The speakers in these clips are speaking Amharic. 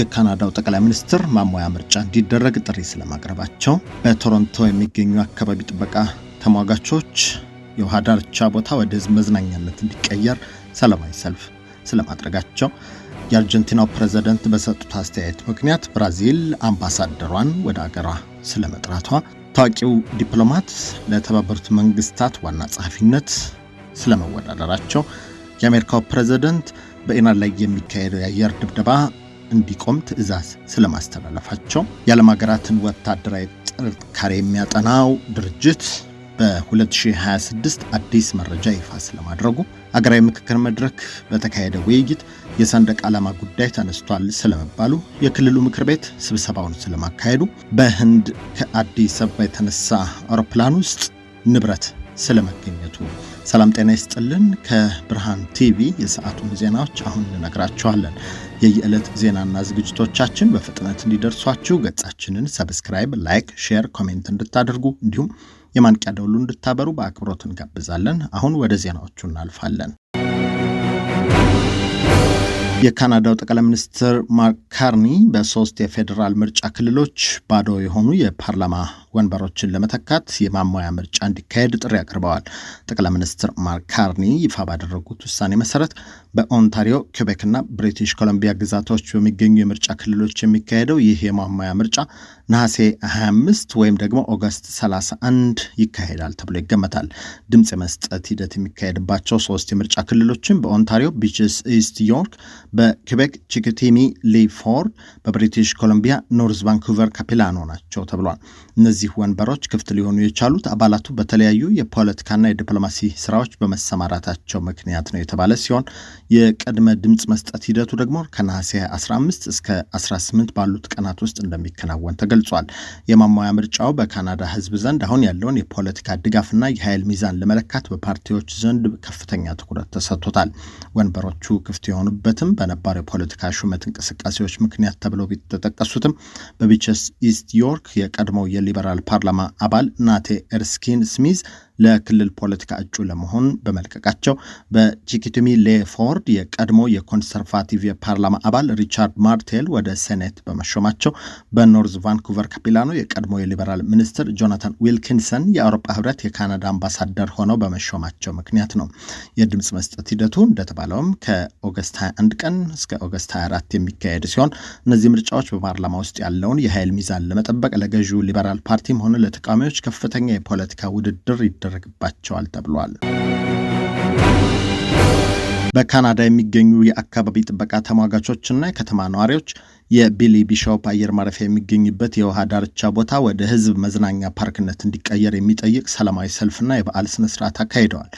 የካናዳው ጠቅላይ ሚኒስትር ማሞያ ምርጫ እንዲደረግ ጥሪ ስለማቅረባቸው፣ በቶሮንቶ የሚገኙ አካባቢ ጥበቃ ተሟጋቾች የውሃ ዳርቻ ቦታ ወደ ህዝብ መዝናኛነት እንዲቀየር ሰላማዊ ሰልፍ ስለማድረጋቸው፣ የአርጀንቲናው ፕሬዝዳንት በሰጡት አስተያየት ምክንያት ብራዚል አምባሳደሯን ወደ አገሯ ስለመጥራቷ፣ ታዋቂው ዲፕሎማት ለተባበሩት መንግስታት ዋና ጸሐፊነት ስለመወዳደራቸው፣ የአሜሪካው ፕሬዝዳንት በኢራን ላይ የሚካሄደው የአየር ድብደባ እንዲቆም ትዕዛዝ ስለማስተላለፋቸው፣ የዓለም ሀገራትን ወታደራዊ ጥንካሬ የሚያጠናው ድርጅት በ2026 አዲስ መረጃ ይፋ ስለማድረጉ፣ አገራዊ ምክክር መድረክ በተካሄደ ውይይት የሰንደቅ ዓላማ ጉዳይ ተነስቷል ስለመባሉ፣ የክልሉ ምክር ቤት ስብሰባውን ስለማካሄዱ፣ በህንድ ከአዲስ አበባ የተነሳ አውሮፕላን ውስጥ ንብረት ስለመገኘቱ። ሰላም ጤና ይስጥልን። ከብርሃን ቲቪ የሰዓቱን ዜናዎች አሁን እንነግራችኋለን። የየዕለት ዜናና ዝግጅቶቻችን በፍጥነት እንዲደርሷችሁ ገጻችንን ሰብስክራይብ፣ ላይክ፣ ሼር፣ ኮሜንት እንድታደርጉ እንዲሁም የማንቂያ ደውሉ እንድታበሩ በአክብሮት እንጋብዛለን። አሁን ወደ ዜናዎቹ እናልፋለን። የካናዳው ጠቅላይ ሚኒስትር ማርክ ካርኒ በሶስት የፌዴራል ምርጫ ክልሎች ባዶ የሆኑ የፓርላማ ወንበሮችን ለመተካት የማሟያ ምርጫ እንዲካሄድ ጥሪ አቅርበዋል። ጠቅላይ ሚኒስትር ማርክ ካርኒ ይፋ ባደረጉት ውሳኔ መሰረት በኦንታሪዮ፣ ኬቤክና ብሪቲሽ ኮሎምቢያ ግዛቶች በሚገኙ የምርጫ ክልሎች የሚካሄደው ይህ የማሟያ ምርጫ ነሐሴ 25 ወይም ደግሞ ኦገስት 31 ይካሄዳል ተብሎ ይገመታል። ድምፅ የመስጠት ሂደት የሚካሄድባቸው ሶስት የምርጫ ክልሎችን በኦንታሪዮ ቢችስ ኢስት ዮርክ፣ በኬቤክ ቺኮቲሚ ሊፎርድ፣ በብሪቲሽ ኮሎምቢያ ኖርዝ ቫንኩቨር ካፒላኖ ናቸው ተብሏል። እነዚህ ወንበሮች ክፍት ሊሆኑ የቻሉት አባላቱ በተለያዩ የፖለቲካና የዲፕሎማሲ ስራዎች በመሰማራታቸው ምክንያት ነው የተባለ ሲሆን የቅድመ ድምፅ መስጠት ሂደቱ ደግሞ ከነሐሴ 15 እስከ 18 ባሉት ቀናት ውስጥ እንደሚከናወን ተገልጿል። የማሟያ ምርጫው በካናዳ ሕዝብ ዘንድ አሁን ያለውን የፖለቲካ ድጋፍና የኃይል ሚዛን ለመለካት በፓርቲዎች ዘንድ ከፍተኛ ትኩረት ተሰጥቶታል። ወንበሮቹ ክፍት የሆኑበትም በነባር የፖለቲካ ሹመት እንቅስቃሴዎች ምክንያት ተብለው ቢተጠቀሱትም በቢቸስ ኢስት ዮርክ የቀድሞው የሊበራል ፓርላማ አባል ናቴ ኤርስኪን ስሚዝ ለክልል ፖለቲካ እጩ ለመሆን በመልቀቃቸው፣ በቺኮቲሚ ሌፎርድ የቀድሞ የኮንሰርቫቲቭ የፓርላማ አባል ሪቻርድ ማርቴል ወደ ሴኔት በመሾማቸው፣ በኖርዝ ቫንኩቨር ካፒላኖ የቀድሞ የሊበራል ሚኒስትር ጆናታን ዊልኪንሰን የአውሮፓ ህብረት የካናዳ አምባሳደር ሆነው በመሾማቸው ምክንያት ነው። የድምፅ መስጠት ሂደቱ እንደተባለውም ከኦገስት 21 ቀን እስከ ኦገስት 24 የሚካሄድ ሲሆን እነዚህ ምርጫዎች በፓርላማ ውስጥ ያለውን የኃይል ሚዛን ለመጠበቅ ለገዢው ሊበራል ፓርቲም ሆነ ለተቃዋሚዎች ከፍተኛ የፖለቲካ ውድድር ይደረግባቸዋል ተብሏል። በካናዳ የሚገኙ የአካባቢ ጥበቃ ተሟጋቾችና የከተማ ነዋሪዎች የቢሊ ቢሾፕ አየር ማረፊያ የሚገኝበት የውሃ ዳርቻ ቦታ ወደ ህዝብ መዝናኛ ፓርክነት እንዲቀየር የሚጠይቅ ሰላማዊ ሰልፍና የበዓል ስነስርዓት አካሂደዋል።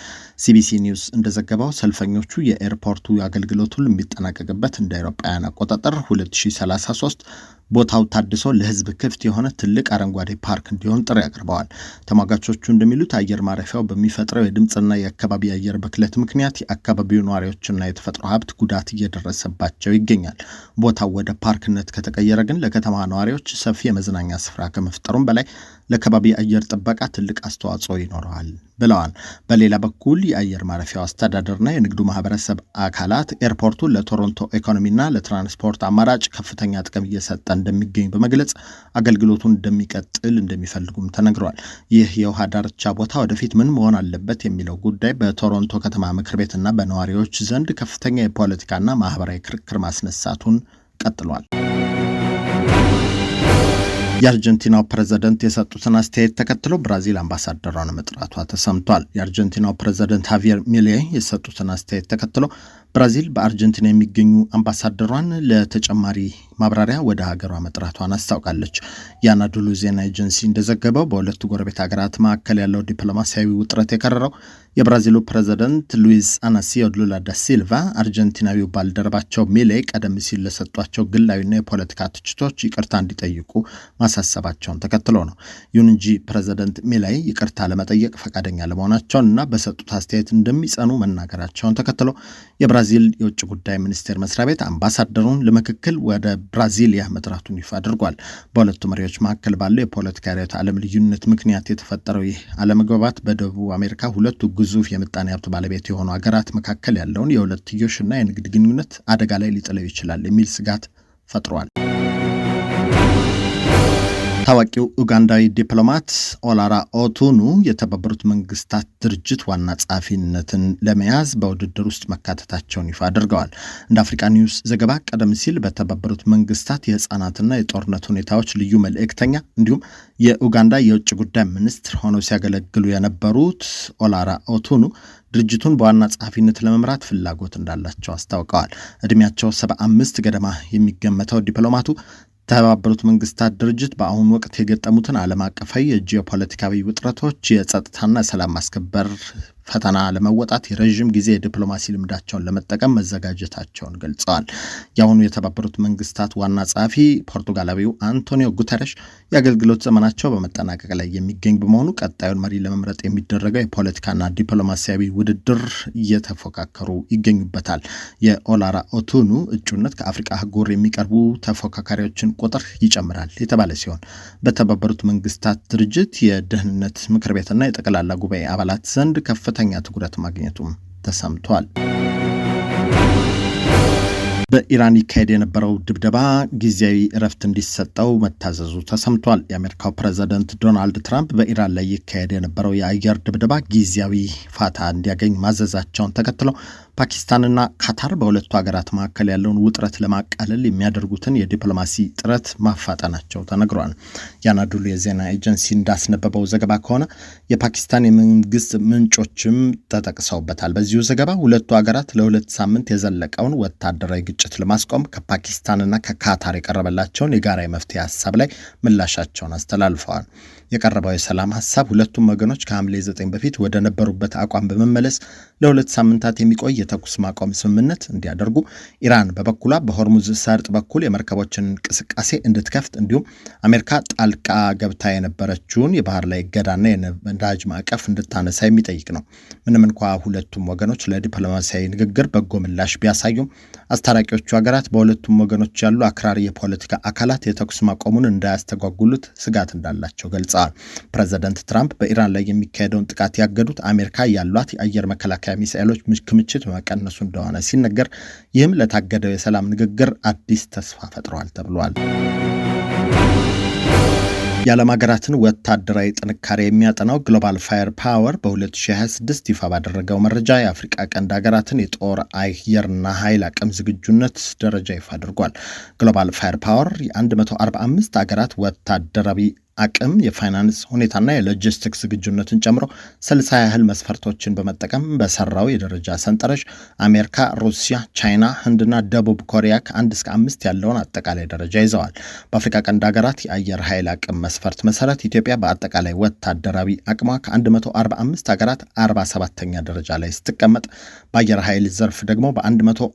ሲቢሲ ኒውስ እንደዘገበው ሰልፈኞቹ የኤርፖርቱ አገልግሎቱን የሚጠናቀቅበት እንደ አውሮፓውያን አቆጣጠር 2033 ቦታው ታድሶ ለህዝብ ክፍት የሆነ ትልቅ አረንጓዴ ፓርክ እንዲሆን ጥሪ አቅርበዋል። ተሟጋቾቹ እንደሚሉት አየር ማረፊያው በሚፈጥረው የድምፅና የአካባቢ አየር ብክለት ምክንያት የአካባቢው ነዋሪዎችና የተፈጥሮ ሀብት ጉዳት እየደረሰባቸው ይገኛል። ቦታው ወደ ፓርክነት ከተቀየረ ግን ለከተማ ነዋሪዎች ሰፊ የመዝናኛ ስፍራ ከመፍጠሩም በላይ ለከባቢ አየር ጥበቃ ትልቅ አስተዋጽኦ ይኖረዋል ብለዋል። በሌላ በኩል የአየር ማረፊያው አስተዳደርና የንግዱ ማህበረሰብ አካላት ኤርፖርቱ ለቶሮንቶ ኢኮኖሚና ለትራንስፖርት አማራጭ ከፍተኛ ጥቅም እየሰጠ እንደሚገኝ በመግለጽ አገልግሎቱን እንደሚቀጥል እንደሚፈልጉም ተነግሯል። ይህ የውሃ ዳርቻ ቦታ ወደፊት ምን መሆን አለበት የሚለው ጉዳይ በቶሮንቶ ከተማ ምክር ቤትና በነዋሪዎች ዘንድ ከፍተኛ የፖለቲካና ማህበራዊ ክርክር ማስነሳቱን ቀጥሏል። የአርጀንቲናው ፕሬዝዳንት የሰጡትን አስተያየት ተከትሎ ብራዚል አምባሳደሯን መጥራቷ ተሰምቷል። የአርጀንቲናው ፕሬዝዳንት ሃቪየር ሚሌይ የሰጡትን አስተያየት ተከትሎ ብራዚል በአርጀንቲና የሚገኙ አምባሳደሯን ለተጨማሪ ማብራሪያ ወደ ሀገሯ መጥራቷን አስታውቃለች። የአናዶሉ ዜና ኤጀንሲ እንደዘገበው በሁለቱ ጎረቤት ሀገራት መካከል ያለው ዲፕሎማሲያዊ ውጥረት የከረረው የብራዚሉ ፕሬዝዳንት ሉዊስ አናሲዮ ሉላ ዳ ሲልቫ አርጀንቲናዊው ባልደረባቸው ሚሌይ ቀደም ሲል ለሰጧቸው ግላዊና የፖለቲካ ትችቶች ይቅርታ እንዲጠይቁ ማሳሰባቸውን ተከትሎ ነው። ይሁን እንጂ ፕሬዝዳንት ሚሌይ ይቅርታ ለመጠየቅ ፈቃደኛ ለመሆናቸውን እና በሰጡት አስተያየት እንደሚጸኑ መናገራቸውን ተከትሎ የብራዚል የውጭ ጉዳይ ሚኒስቴር መስሪያ ቤት አምባሳደሩን ለምክክል ወደ ብራዚሊያ መጥራቱን ይፋ አድርጓል። በሁለቱ መሪዎች መካከል ባለው የፖለቲካ ርዕዮተ ዓለም ልዩነት ምክንያት የተፈጠረው ይህ አለመግባባት በደቡብ አሜሪካ ሁለቱ ግዙፍ የምጣኔ ሀብት ባለቤት የሆኑ ሀገራት መካከል ያለውን የሁለትዮሽና የንግድ ግንኙነት አደጋ ላይ ሊጥለው ይችላል የሚል ስጋት ፈጥሯል። ታዋቂው ኡጋንዳዊ ዲፕሎማት ኦላራ ኦቱኑ የተባበሩት መንግስታት ድርጅት ዋና ጸሐፊነትን ለመያዝ በውድድር ውስጥ መካተታቸውን ይፋ አድርገዋል። እንደ አፍሪካ ኒውስ ዘገባ ቀደም ሲል በተባበሩት መንግስታት የህፃናትና የጦርነት ሁኔታዎች ልዩ መልእክተኛ እንዲሁም የኡጋንዳ የውጭ ጉዳይ ሚኒስትር ሆነው ሲያገለግሉ የነበሩት ኦላራ ኦቱኑ ድርጅቱን በዋና ጸሐፊነት ለመምራት ፍላጎት እንዳላቸው አስታውቀዋል። እድሜያቸው 75 ገደማ የሚገመተው ዲፕሎማቱ የተባበሩት መንግስታት ድርጅት በአሁኑ ወቅት የገጠሙትን ዓለም አቀፋዊ የጂኦፖለቲካዊ ውጥረቶች የጸጥታና ሰላም ማስከበር ፈተና ለመወጣት የረጅም ጊዜ የዲፕሎማሲ ልምዳቸውን ለመጠቀም መዘጋጀታቸውን ገልጸዋል። የአሁኑ የተባበሩት መንግስታት ዋና ጸሐፊ ፖርቱጋላዊው አንቶኒዮ ጉተረሽ የአገልግሎት ዘመናቸው በመጠናቀቅ ላይ የሚገኝ በመሆኑ ቀጣዩን መሪ ለመምረጥ የሚደረገው የፖለቲካና ዲፕሎማሲያዊ ውድድር እየተፎካከሩ ይገኙበታል። የኦላራ ኦቱኑ እጩነት ከአፍሪካ አህጉር የሚቀርቡ ተፎካካሪዎችን ቁጥር ይጨምራል የተባለ ሲሆን በተባበሩት መንግስታት ድርጅት የደህንነት ምክር ቤትና የጠቅላላ ጉባኤ አባላት ዘንድ ከፍተኛ ትኩረት ማግኘቱም ተሰምቷል። በኢራን ይካሄድ የነበረው ድብደባ ጊዜያዊ እረፍት እንዲሰጠው መታዘዙ ተሰምቷል። የአሜሪካው ፕሬዝዳንት ዶናልድ ትራምፕ በኢራን ላይ ይካሄድ የነበረው የአየር ድብደባ ጊዜያዊ ፋታ እንዲያገኝ ማዘዛቸውን ተከትለው ፓኪስታንና ካታር በሁለቱ ሀገራት መካከል ያለውን ውጥረት ለማቃለል የሚያደርጉትን የዲፕሎማሲ ጥረት ማፋጠናቸው ተነግሯል። የአናዶሉ የዜና ኤጀንሲ እንዳስነበበው ዘገባ ከሆነ የፓኪስታን የመንግስት ምንጮችም ተጠቅሰውበታል። በዚሁ ዘገባ ሁለቱ ሀገራት ለሁለት ሳምንት የዘለቀውን ወታደራዊ ግጭት ለማስቆም ከፓኪስታንና ከካታር የቀረበላቸውን የጋራ የመፍትሄ ሀሳብ ላይ ምላሻቸውን አስተላልፈዋል። የቀረበው የሰላም ሀሳብ ሁለቱም ወገኖች ከሐምሌ 9 በፊት ወደ ነበሩበት አቋም በመመለስ ለሁለት ሳምንታት የሚቆይ የተኩስ ማቆም ስምምነት እንዲያደርጉ፣ ኢራን በበኩሏ በሆርሙዝ ሰርጥ በኩል የመርከቦችን እንቅስቃሴ እንድትከፍት እንዲሁም አሜሪካ ጣልቃ ገብታ የነበረችውን የባህር ላይ እገዳና የነዳጅ ማዕቀፍ እንድታነሳ የሚጠይቅ ነው። ምንም እንኳ ሁለቱም ወገኖች ለዲፕሎማሲያዊ ንግግር በጎ ምላሽ ቢያሳዩም አስታራቂዎቹ ሀገራት በሁለቱም ወገኖች ያሉ አክራሪ የፖለቲካ አካላት የተኩስ ማቆሙን እንዳያስተጓጉሉት ስጋት እንዳላቸው ገልጸዋል። ፕሬዝዳንት ትራምፕ በኢራን ላይ የሚካሄደውን ጥቃት ያገዱት አሜሪካ ያሏት የአየር መከላከያ ሚሳኤሎች ክምችት መቀነሱ እንደሆነ ሲነገር፣ ይህም ለታገደው የሰላም ንግግር አዲስ ተስፋ ፈጥሯል ተብሏል። የዓለም ሀገራትን ወታደራዊ ጥንካሬ የሚያጠናው ግሎባል ፋየር ፓወር በ2026 ይፋ ባደረገው መረጃ የአፍሪካ ቀንድ ሀገራትን የጦር አየርና ኃይል አቅም ዝግጁነት ደረጃ ይፋ አድርጓል። ግሎባል ፋየር ፓወር የ145 ሀገራት ወታደራዊ አቅም፣ የፋይናንስ ሁኔታና የሎጂስቲክስ ዝግጁነትን ጨምሮ 60 ያህል መስፈርቶችን በመጠቀም በሰራው የደረጃ ሰንጠረዥ አሜሪካ፣ ሩሲያ፣ ቻይና፣ ህንድና ደቡብ ኮሪያ ከ1 እስከ 5 ያለውን አጠቃላይ ደረጃ ይዘዋል። በአፍሪካ ቀንድ ሀገራት የአየር ኃይል አቅም መስፈርት መሰረት ኢትዮጵያ በአጠቃላይ ወታደራዊ አቅሟ ከ145 ሀገራት 47ኛ ደረጃ ላይ ስትቀመጥ፣ በአየር ኃይል ዘርፍ ደግሞ በ104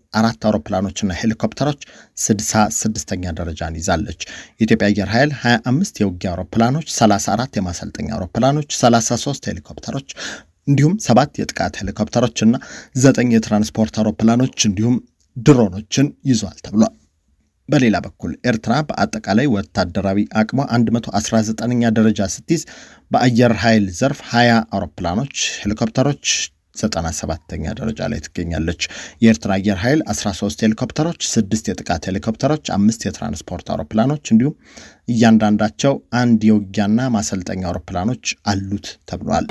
አውሮፕላኖችና ሄሊኮፕተሮች 66ኛ ደረጃን ይዛለች። የኢትዮጵያ አየር ኃይል 25 የውጊያ አውሮፕላኖች፣ 34 የማሰልጠኛ አውሮፕላኖች፣ 33 ሄሊኮፕተሮች እንዲሁም 7 የጥቃት ሄሊኮፕተሮች እና 9 የትራንስፖርት አውሮፕላኖች እንዲሁም ድሮኖችን ይዟል ተብሏል። በሌላ በኩል ኤርትራ በአጠቃላይ ወታደራዊ አቅሟ 119ኛ ደረጃ ስትይዝ በአየር ኃይል ዘርፍ 20 አውሮፕላኖች፣ ሄሊኮፕተሮች 97ኛ ደረጃ ላይ ትገኛለች። የኤርትራ አየር ኃይል 13 ሄሊኮፕተሮች፣ 6 የጥቃት ሄሊኮፕተሮች፣ 5 የትራንስፖርት አውሮፕላኖች እንዲሁም እያንዳንዳቸው 1 የውጊያና ማሰልጠኛ አውሮፕላኖች አሉት ተብሏል።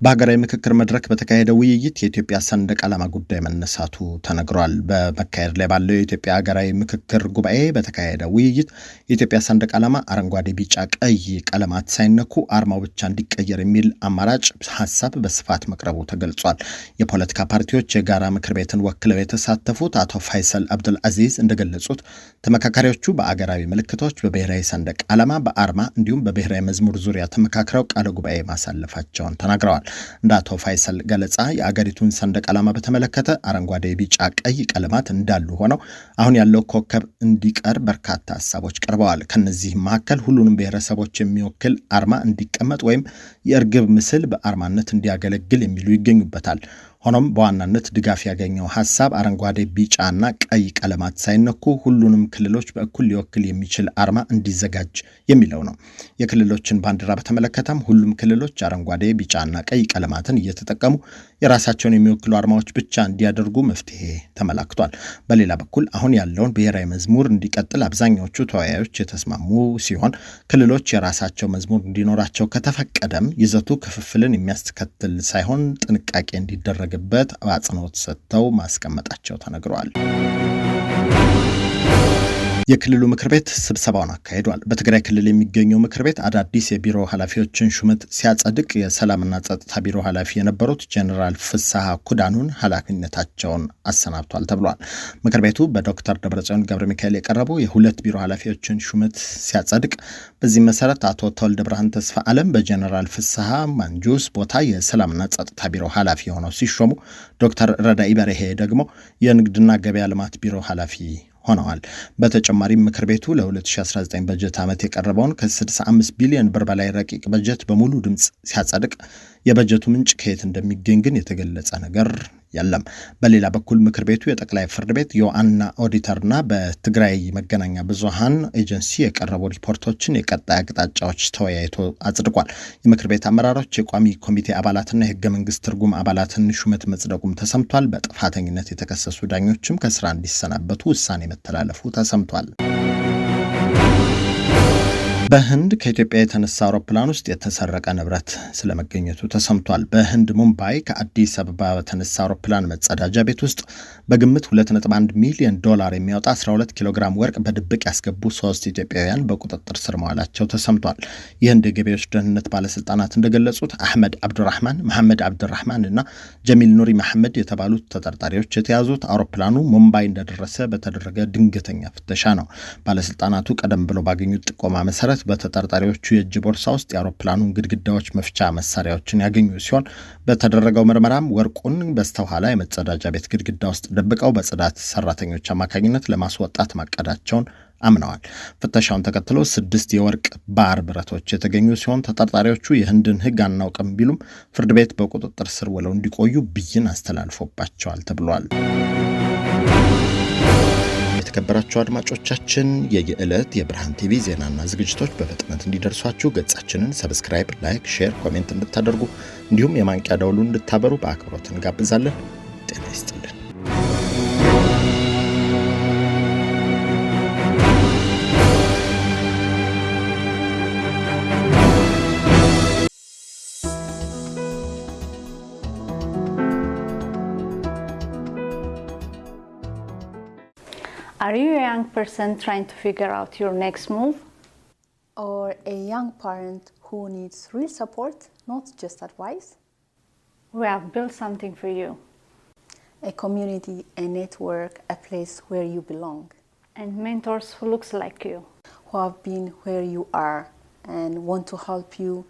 በሀገራዊ ምክክር መድረክ በተካሄደ ውይይት የኢትዮጵያ ሰንደቅ ዓላማ ጉዳይ መነሳቱ ተነግሯል። በመካሄድ ላይ ባለው የኢትዮጵያ ሀገራዊ ምክክር ጉባኤ በተካሄደ ውይይት የኢትዮጵያ ሰንደቅ ዓላማ አረንጓዴ፣ ቢጫ፣ ቀይ ቀለማት ሳይነኩ አርማው ብቻ እንዲቀየር የሚል አማራጭ ሀሳብ በስፋት መቅረቡ ተገልጿል። የፖለቲካ ፓርቲዎች የጋራ ምክር ቤትን ወክለው የተሳተፉት አቶ ፋይሰል አብዱል አዚዝ እንደገለጹት ተመካካሪዎቹ በአገራዊ ምልክቶች፣ በብሔራዊ ሰንደቅ ዓላማ፣ በአርማ እንዲሁም በብሔራዊ መዝሙር ዙሪያ ተመካክረው ቃለ ጉባኤ ማሳለፋቸውን ተናግረዋል። እንደ አቶ ፋይሰል ገለጻ የአገሪቱን ሰንደቅ ዓላማ በተመለከተ አረንጓዴ፣ ቢጫ፣ ቀይ ቀለማት እንዳሉ ሆነው አሁን ያለው ኮከብ እንዲቀር በርካታ ሀሳቦች ቀርበዋል። ከነዚህ መካከል ሁሉንም ብሔረሰቦች የሚወክል አርማ እንዲቀመጥ ወይም የእርግብ ምስል በአርማነት እንዲያገለግል የሚሉ ይገኙበታል። ሆኖም በዋናነት ድጋፍ ያገኘው ሐሳብ አረንጓዴ፣ ቢጫና ቀይ ቀለማት ሳይነኩ ሁሉንም ክልሎች በእኩል ሊወክል የሚችል አርማ እንዲዘጋጅ የሚለው ነው። የክልሎችን ባንዲራ በተመለከተም ሁሉም ክልሎች አረንጓዴ፣ ቢጫና ቀይ ቀለማትን እየተጠቀሙ የራሳቸውን የሚወክሉ አርማዎች ብቻ እንዲያደርጉ መፍትሄ ተመላክቷል። በሌላ በኩል አሁን ያለውን ብሔራዊ መዝሙር እንዲቀጥል አብዛኛዎቹ ተወያዮች የተስማሙ ሲሆን ክልሎች የራሳቸው መዝሙር እንዲኖራቸው ከተፈቀደም ይዘቱ ክፍፍልን የሚያስከትል ሳይሆን ጥንቃቄ እንዲደረግበት አጽንኦት ሰጥተው ማስቀመጣቸው ተነግሯል። የክልሉ ምክር ቤት ስብሰባውን አካሂዷል። በትግራይ ክልል የሚገኘው ምክር ቤት አዳዲስ የቢሮ ኃላፊዎችን ሹመት ሲያጸድቅ የሰላምና ጸጥታ ቢሮ ኃላፊ የነበሩት ጄኔራል ፍስሐ ኩዳኑን ኃላፊነታቸውን አሰናብቷል ተብሏል። ምክር ቤቱ በዶክተር ደብረጽዮን ገብረ ሚካኤል የቀረቡ የሁለት ቢሮ ኃላፊዎችን ሹመት ሲያጸድቅ በዚህ መሰረት አቶ ተወልደ ብርሃን ተስፋ ዓለም በጄኔራል ፍስሐ ማንጁስ ቦታ የሰላምና ጸጥታ ቢሮ ኃላፊ ሆነው ሲሾሙ፣ ዶክተር ረዳኢ በርሄ ደግሞ የንግድና ገበያ ልማት ቢሮ ኃላፊ ሆነዋል። በተጨማሪም ምክር ቤቱ ለ2019 በጀት ዓመት የቀረበውን ከ65 ቢሊዮን ብር በላይ ረቂቅ በጀት በሙሉ ድምፅ ሲያጸድቅ የበጀቱ ምንጭ ከየት እንደሚገኝ ግን የተገለጸ ነገር የለም። በሌላ በኩል ምክር ቤቱ የጠቅላይ ፍርድ ቤት የዋና ኦዲተርና በትግራይ መገናኛ ብዙሃን ኤጀንሲ የቀረቡ ሪፖርቶችን የቀጣይ አቅጣጫዎች ተወያይቶ አጽድቋል። የምክር ቤት አመራሮች፣ የቋሚ ኮሚቴ አባላትና የህገ መንግስት ትርጉም አባላትን ሹመት መጽደቁም ተሰምቷል። በጥፋተኝነት የተከሰሱ ዳኞችም ከስራ እንዲሰናበቱ ውሳኔ መተላለፉ ተሰምቷል። በህንድ ከኢትዮጵያ የተነሳ አውሮፕላን ውስጥ የተሰረቀ ንብረት ስለመገኘቱ ተሰምቷል። በህንድ ሙምባይ ከአዲስ አበባ በተነሳ አውሮፕላን መጸዳጃ ቤት ውስጥ በግምት 2.1 ሚሊዮን ዶላር የሚያወጣ 12 ኪሎ ግራም ወርቅ በድብቅ ያስገቡ 3 ኢትዮጵያውያን በቁጥጥር ስር መዋላቸው ተሰምቷል። የህንድ የገቢዎች ደህንነት ባለስልጣናት እንደገለጹት አህመድ አብዱራህማን፣ መሐመድ አብዱራህማን እና ጀሚል ኑሪ መሐመድ የተባሉት ተጠርጣሪዎች የተያዙት አውሮፕላኑ ሙምባይ እንደደረሰ በተደረገ ድንገተኛ ፍተሻ ነው። ባለስልጣናቱ ቀደም ብሎ ባገኙት ጥቆማ መሰረት በተጠርጣሪዎቹ የእጅ ቦርሳ ውስጥ የአውሮፕላኑን ግድግዳዎች መፍቻ መሳሪያዎችን ያገኙ ሲሆን በተደረገው ምርመራም ወርቁን በስተኋላ የመጸዳጃ ቤት ግድግዳ ውስጥ ደብቀው በጽዳት ሰራተኞች አማካኝነት ለማስወጣት ማቀዳቸውን አምነዋል። ፍተሻውን ተከትሎ 6 የወርቅ ባር ብረቶች የተገኙ ሲሆን ተጠርጣሪዎቹ የህንድን ህግ አናውቅም ቢሉም ፍርድ ቤት በቁጥጥር ስር ውለው እንዲቆዩ ብይን አስተላልፎባቸዋል ተብሏል። የተከበራችሁ አድማጮቻችን የየዕለት የብርሃን ቲቪ ዜናና ዝግጅቶች በፍጥነት እንዲደርሷችሁ ገጻችንን ሰብስክራይብ፣ ላይክ፣ ሼር፣ ኮሜንት እንድታደርጉ እንዲሁም የማንቂያ ደወሉን እንድታበሩ በአክብሮት እንጋብዛለን። ጤና ይስጥልን። Are you a young person trying to figure out your next move? Or a young parent who needs real support, not just advice? We have built something for you. A community, a network, a place where you belong. And mentors who looks like you. Who have been where you are and want to help you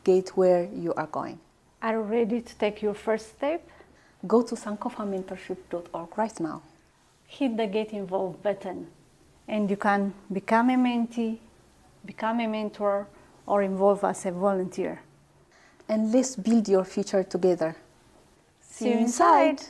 get where you are going. Are you ready to take your first step? Go to sankofamentorship.org right now. Hit the Get Involved button and you can become a mentee, become a mentor, or involve as a volunteer. And let's build your future together. See you inside!